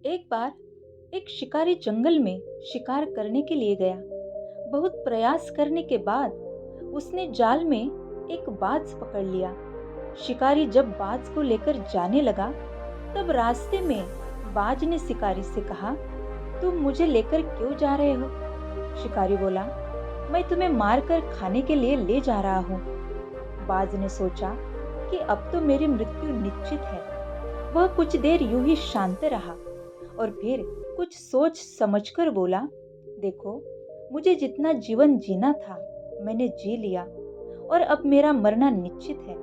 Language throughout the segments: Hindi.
एक बार एक शिकारी जंगल में शिकार करने के लिए गया। बहुत प्रयास करने के बाद उसने जाल में एक बाज पकड़ लिया। शिकारी जब बाज को लेकर जाने लगा, तब रास्ते में बाज ने शिकारी से कहा, तुम मुझे लेकर क्यों जा रहे हो? शिकारी बोला, मैं तुम्हें मारकर खाने के लिए ले जा रहा हूँ। बाज ने सोचा कि अब तो मेरी मृत्यु निश्चित है। वह कुछ देर यूं ही शांत रहा और फिर कुछ सोच समझकर बोला, देखो, मुझे जितना जीवन जीना था मैंने जी लिया और अब मेरा मरना निश्चित है।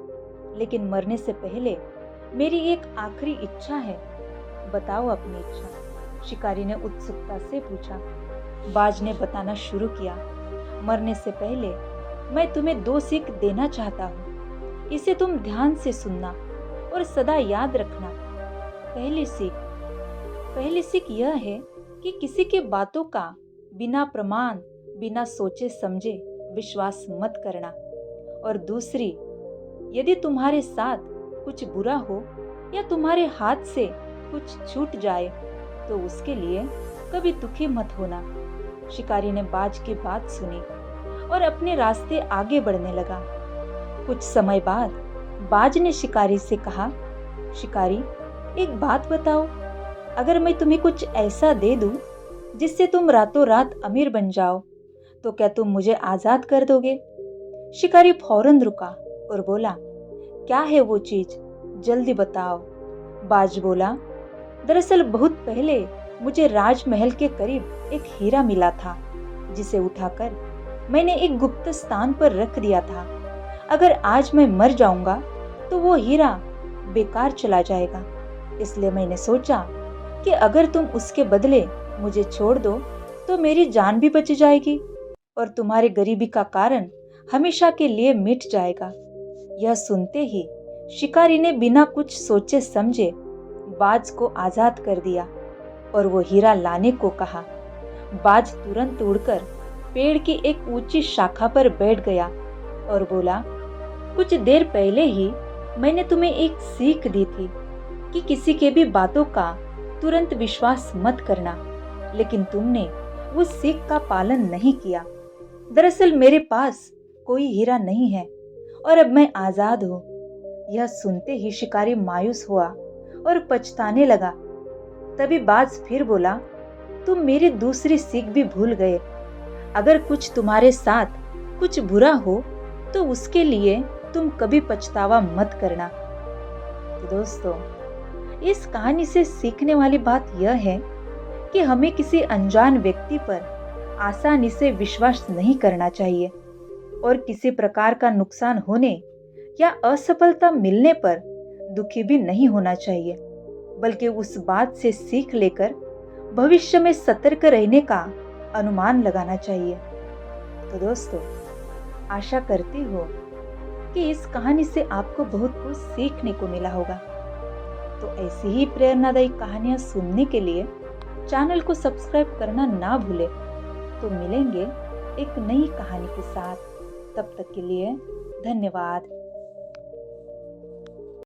लेकिन मरने से पहले मेरी एक आखिरी इच्छा है। बताओ अपनी इच्छा, शिकारी ने उत्सुकता से पूछा। बाज ने बताना शुरू किया, मरने से पहले मैं तुम्हें 2 सीख देना चाहता हूँ। इसे तुम ध्यान से सुनना और सदा याद रखना। पहली सीख यह है कि किसी के बातों का बिना प्रमाण, बिना सोचे समझे विश्वास मत करना। और दूसरी, यदि तुम्हारे साथ कुछ बुरा हो या तुम्हारे हाथ से कुछ छूट जाए तो उसके लिए कभी दुखी मत होना। शिकारी ने बाज की बात सुनी और अपने रास्ते आगे बढ़ने लगा। कुछ समय बाद बाज ने शिकारी से कहा, शिकारी, एक बात बताओ, अगर मैं तुम्हें कुछ ऐसा दे दूं जिससे तुम रातों रात अमीर बन जाओ, तो क्या तुम मुझे आजाद कर दोगे? शिकारी फौरन रुका और बोला, क्या है वो चीज, जल्दी बताओ। बाज बोला, दरअसल बहुत पहले मुझे राजमहल के करीब एक हीरा मिला था, जिसे उठाकर मैंने एक गुप्त स्थान पर रख दिया था। अगर आज मैं मर जाऊंगा तो वो हीरा बेकार चला जाएगा। इसलिए मैंने सोचा कि अगर तुम उसके बदले मुझे छोड़ दो तो मेरी जान भी बच जाएगी और तुम्हारी गरीबी का कारण हमेशा के लिए मिट जाएगा। यह सुनते ही शिकारी ने बिना कुछ सोचे समझे बाज को आजाद कर दिया और वो हीरा लाने को कहा। बाज तुरंत उड़कर पेड़ की एक ऊंची शाखा पर बैठ गया और बोला, कुछ देर पहले ही मैंने तुम्हें एक सीख दी थी कि किसी के भी बातों का तुरंत विश्वास मत करना, लेकिन तुमने उस सीख का पालन नहीं किया। दरअसल मेरे पास कोई हीरा नहीं है और अब मैं आजाद हूँ। यह सुनते ही शिकारी मायूस हुआ और पछताने लगा। तभी बाज फिर बोला, तुम मेरी दूसरी सीख भी भूल गए। अगर कुछ तुम्हारे साथ कुछ बुरा हो तो उसके लिए तुम कभी पछतावा मत करना। तो दोस्तों, इस कहानी से सीखने वाली बात यह है कि हमें किसी अनजान व्यक्ति पर आसानी से विश्वास नहीं करना चाहिए और किसी प्रकार का नुकसान होने या असफलता मिलने पर दुखी भी नहीं होना चाहिए, बल्कि उस बात से सीख लेकर भविष्य में सतर्क रहने का अनुमान लगाना चाहिए। तो दोस्तों, आशा करती हूँ कि इस कहानी से आपको बहुत कुछ सीखने को मिला होगा। तो ऐसी ही प्रेरणादायी कहानियाँ सुनने के लिए चैनल को सब्सक्राइब करना ना भूलें। तो मिलेंगे एक नई कहानी के साथ। तब तक के लिए धन्यवाद।